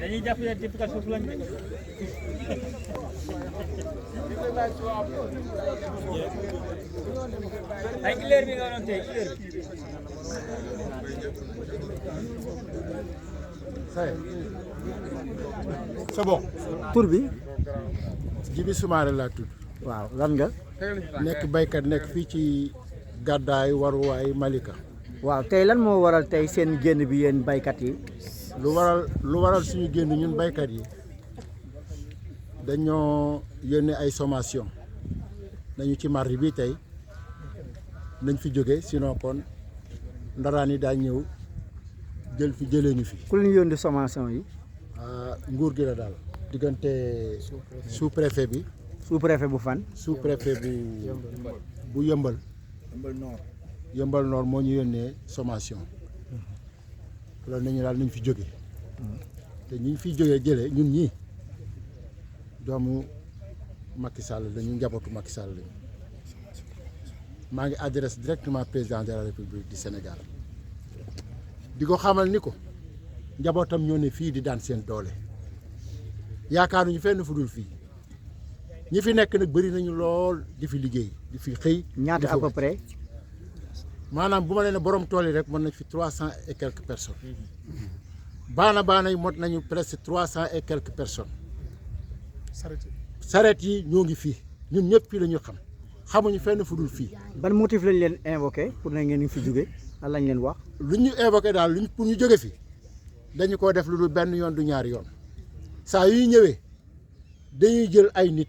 dañuy jàpp ne typical suuf lañ ay couleur bi nga doon tey couleur bi c'est bon. tur bi Djibi Soumaré laa tudd. waaw lan nga. nekk baykat nekk fii ci gàddaay waruwaay Malika. waaw tey lan moo waral tey seen génn bi yéen baykat yi. lu waral suñu génn ñun baykat yi dañoo yónnee ay sommation nañu ci mardi bi tey nañ fi jóge sinon kon ndaraan yi daa ñëw jëlee ñu fi. ku leen yónni sommation yi. nguur gi la daal diggante sous préfet bi. sous préfet bu fan. sous préfet bu yëmbal. yëmbal Nord moo ñu yónnee sommation loolu nañu daal nañ fi jóge te ñu fi jógee jëlee ñun ñii doomu Macky Sall lañu njabootu Macky Sall lañu maa ngi adresse directement président de la République du Sénégal di ko xamal ni ko njabootam ñoo ne fii di daan seen doole yaakaaruñu fenn fu dul fii ñi fi nekk nag bëri nañu lool di fi liggéey di fi xëy. ñaata à peu près. maanaam bu ma leen ne borom tool yi rek mën nañ fi 300 et quelques personnes baana yi mot nañu presque 300 et quelques personnes. saret yi ñoo ngi fii ñun ñëpp fii la ñu xamuñu fenn fu dul fii. ban motif lañ leen invoqué pour na ngeen fi jóge lan lañ leen wax. lu ñu invoqué daal luñ pour ñu jóge fi dañu ko def lu dul benn yoon du ñaari yoon saa yuy ñëwee dañuy jël ay nit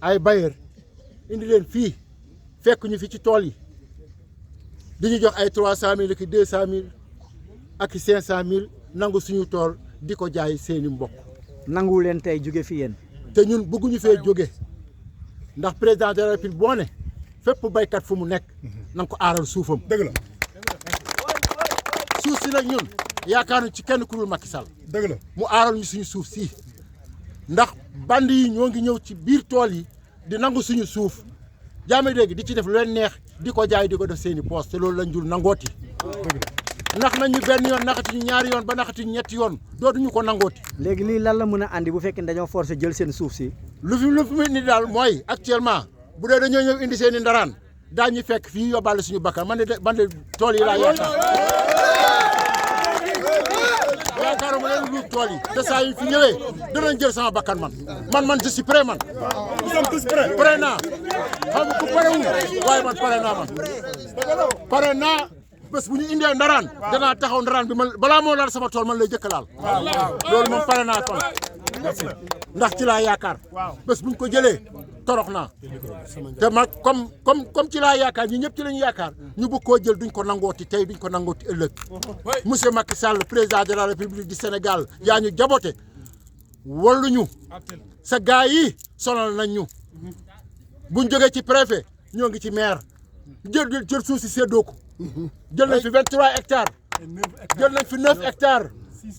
ay bailleur indi leen fii fekk ñu fi ci tool yi. di ñu jox ay 300 000 ak 200 000 ak 500 000 nangu suñu tool di ko jaay seeni mbokk. nangu leen tey jóge fi yéen. te ñun bëgguñu fee jóge ndax président de la République boo ne fépp baykat fu mu nekk na nga ko aaral suufam. dëgg la. suuf si nag ñun yaakaaruñu ci kenn ku dul Macky Sall. dëgg la mu aaral ñu suñu suuf si ndax band yi ñoo ngi ñëw ci biir tool yi di nangu suñu suuf. jaame dégg di ci def lu leen neex di ko jaay di ko def seeni poos te loolu lañ jul nangooti ndax nañ ñu benn yoon naxati ñu ñaari yoon ba naxati ñu ñetti yoon dootuñu ko nangooti. léegi lii lan la mën a andi bu fekkee dañoo forcé jël seen suuf si. lu fi ni daal mooy actuellement bu dee dañoo ñëw indi seeni ndaraan daañu fekk fii yóbbaale suñu bakkan man de tool yi laa yaakaar yaakaaruma leen lu tool yi te saa yu fi ñëwee danañ jël sama bakkan man je suis prêt man. nous sommes tous prêts. pare naa xam nga ku parewul waaye man pare naa man pare naa bés bu ñu indee ndaraan danaa taxaw ndaraan bi man balaa moo laal sama tool man lay jëkk laal loolu moom pare naa kon ndax ci laa yaakaar bés bu ñu ko jëlee torox naa te ma comme ci laa yaakaar ñi ñëpp ci lañu yaakaar ñu bëgg koo jël duñ ko nangooti tey duñ ko nangooti ëllëg monsieur Macky Sall président de la République du Sénégal yaa ñu jabote walluñu sa gaa yi sonal nañ ñu buñ jógee ci préfet ñoo ngi ci maire jël suuf si séddoo ko jël nañ fi 23 hectares jël nañ fi 9 hectares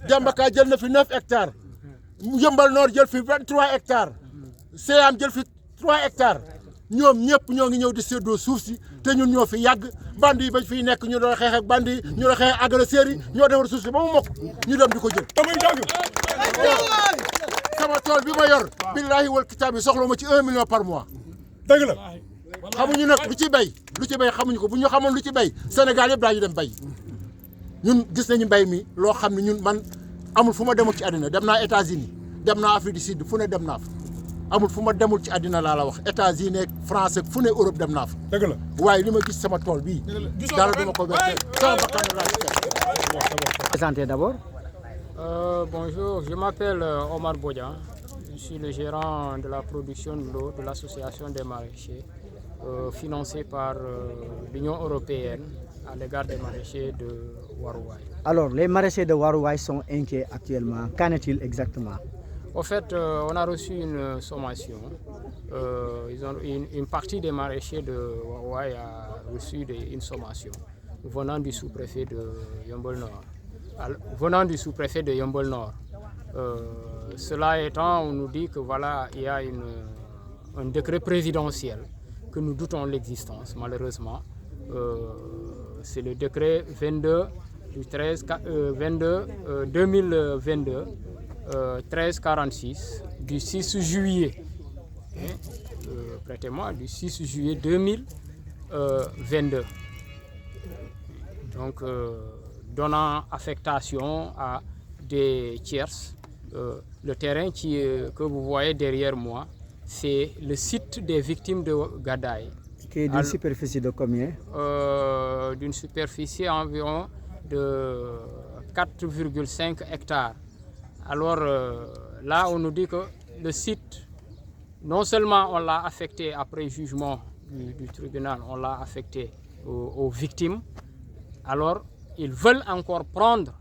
Jambaka jël na fi 9 hectares Yëmbal Nord jël fi 23 hectares Seyam jël fi 3 hectares ñoom ñëpp ñoo ngi ñëw di séddoo suuf si te ñun ñoo fi yàgg bandi yi bañ fiy nekk ñu doon xeex ak bandi yi ñu doon xeex ak agresseurs yi ñoo defar suuf si ba mu mokk ñu dem di ko jël. sama tool bi ma yor. billaahi wal kitaab bi soxla ma ci 1 million par mois. dëgg la. xamuñu nag lu ci bay xamuñu ko bu ñu xamoon lu ci bay Sénégal yëpp daañu dem bay ñun gis nañu mbay mi loo xam ne ñun man amul fu ma demul ci àddina dem naa États-Unis dem naa Afrique du Sud fu ne dem naa fa amul fu ma demul ci àddina laa la wax États-Unis France ak fu ne Europe dem naa fa. dëgg la waaye li ma gis sama tool bii. dara duma ko werte sama bakkan laa ci Présentez d'abord. Bonjour, je m'appelle Omar Bodian. Je suis le gérant de la production de l'eau de l'association des maraîchers financée par l'Union européenne à l'égard des maraîchers de Waruwaay. Alors, les maraîchers de Waruwaay sont inquiets actuellement. Qu'en est-il exactement? Au fait, on a reçu une sommation. Une partie des maraîchers de Waruwaay a reçu une sommation venant du sous-préfet de Yeumbeul Nord. Cela étant, on nous dit que voilà, il y a un décret présidentiel que nous doutons l'existence, malheureusement. C'est le décret 22 du 2022 1346 du 6 juillet. Prêtez-moi, du 6 juillet 2022. Donc, donnant affectation à des tierces. Le terrain que vous voyez derrière moi, c'est le site des victimes de Gadaye. Qui est d'une superficie de combien? D'une superficie environ de 4,5 hectares. Alors là, on nous dit que le site, non seulement on l'a affecté après jugement du tribunal, on l'a affecté aux victimes. Alors, ils veulent encore prendre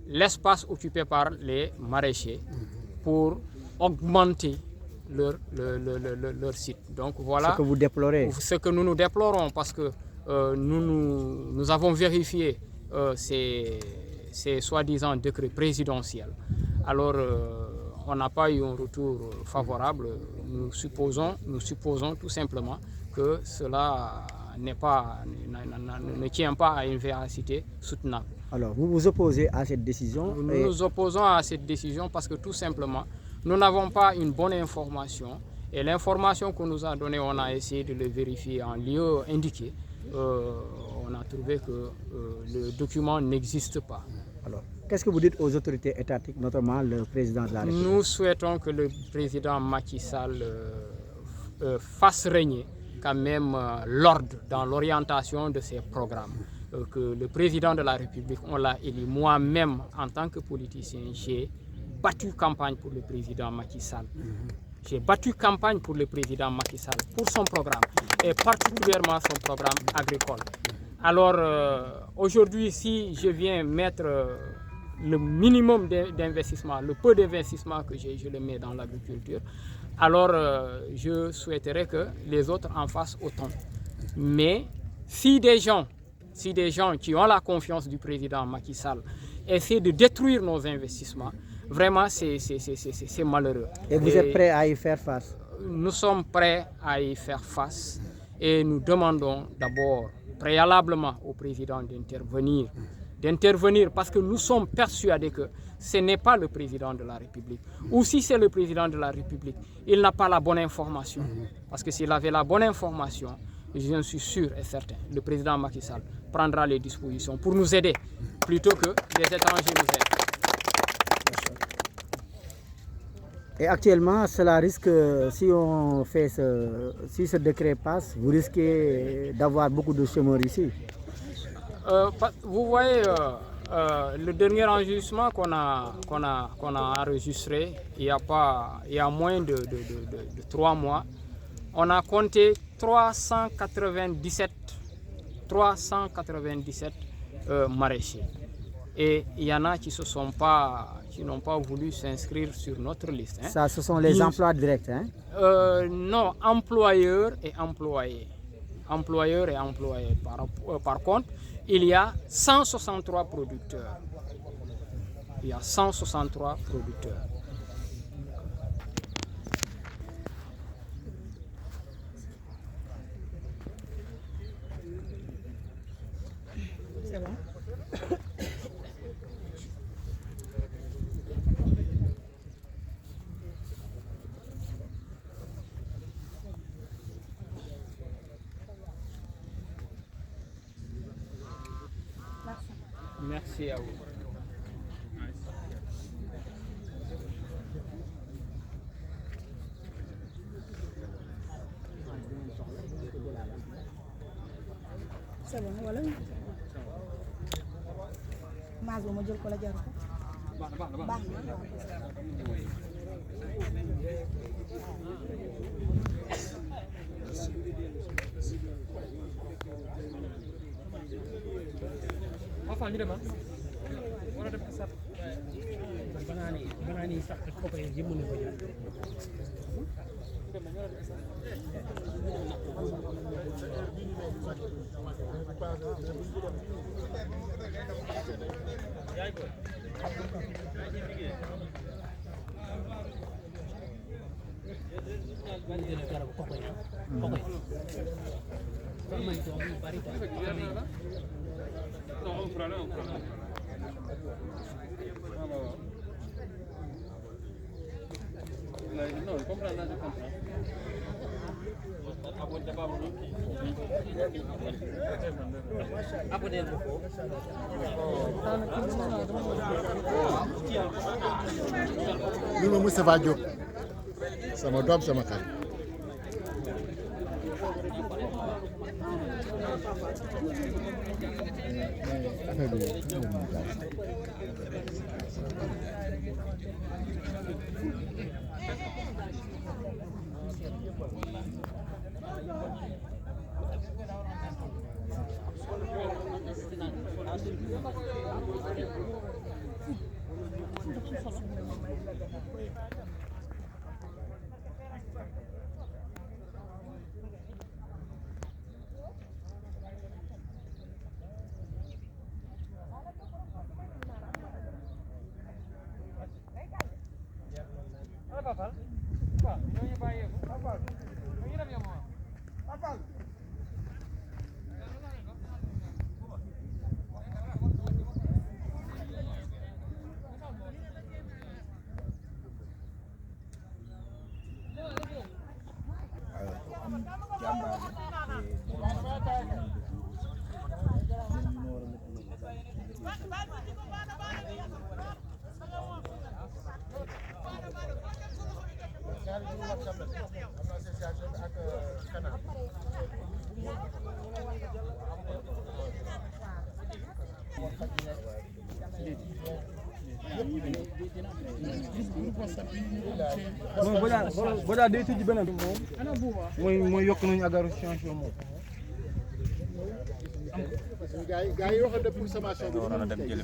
l'espace occupé par les maraîchers pour augmenter leur site. Donc voilà ce que vous déplorez. Ce que nous déplorons parce que nous avons vérifié ces soi-disant décrets présidentiels. Alors on n'a pas eu un retour favorable. Nous supposons tout simplement que cela ne tient pas à une véracité soutenable. Alors, vous vous opposez à cette décision? Nous nous opposons à cette décision parce que tout simplement, nous n'avons pas une bonne information. Et l'information qu'on nous a donnée, on a essayé de le vérifier en lieu indiqué. On a trouvé que le document n'existe pas. Alors, qu'est-ce que vous dites aux autorités étatiques, notamment le président de la République? Nous souhaitons que le président Macky Sall fasse régner quand même l'ordre dans l'orientation de ses programmes. Que le président de la République, on l'a élu. Moi-même, en tant que politicien, j'ai battu campagne pour le président Macky Sall. J'ai battu campagne pour le président Macky Sall, pour son programme, et particulièrement son programme agricole. Alors, aujourd'hui, si je viens mettre le minimum d'investissement, le peu d'investissement que j'ai, je le mets dans l'agriculture, alors je souhaiterais que les autres en fassent autant. Mais si des gens qui ont la confiance du président Macky Sall essaient de détruire nos investissements, vraiment c'est malheureux. Et vous êtes prêts à y faire face? Nous sommes prêts à y faire face et nous demandons d'abord préalablement au président d'intervenir parce que nous sommes persuadés que ce n'est pas le président de la République. Ou si c'est le président de la République, il n'a pas la bonne information. Parce que s'il avait la bonne information, je suis sûr et certain, le président Macky Sall prendra les dispositions pour nous aider plutôt que les étrangers nous aident. Et actuellement, cela risque, si ce décret passe, vous risquez d'avoir beaucoup de chômeurs ici. Vous voyez, le dernier enregistrement qu'on a enregistré, il y a moins de 3 mois, on a compté 397 maraîchers. Et il y en a qui n'ont pas voulu s'inscrire sur notre liste. Hein. Ça, ce sont les emplois directs, hein? Non, employeurs et employés. Employeurs et employés. Par contre, il y a 163 producteurs. Il y a 163 producteurs. C'est bon. Merci à vous. C'est bon, voilà. Maas ba ma jël ko la jaru ko. Baax na. Enfin, ñu dem wala def sax banani sax ko ko yëmul ko jël yaay ko Lii ma Moustapha Diop sama doom sama xarit Bodian day tijji beneen mooy yokk nañu agaru change moom gars yi waxoon na pour sommation bi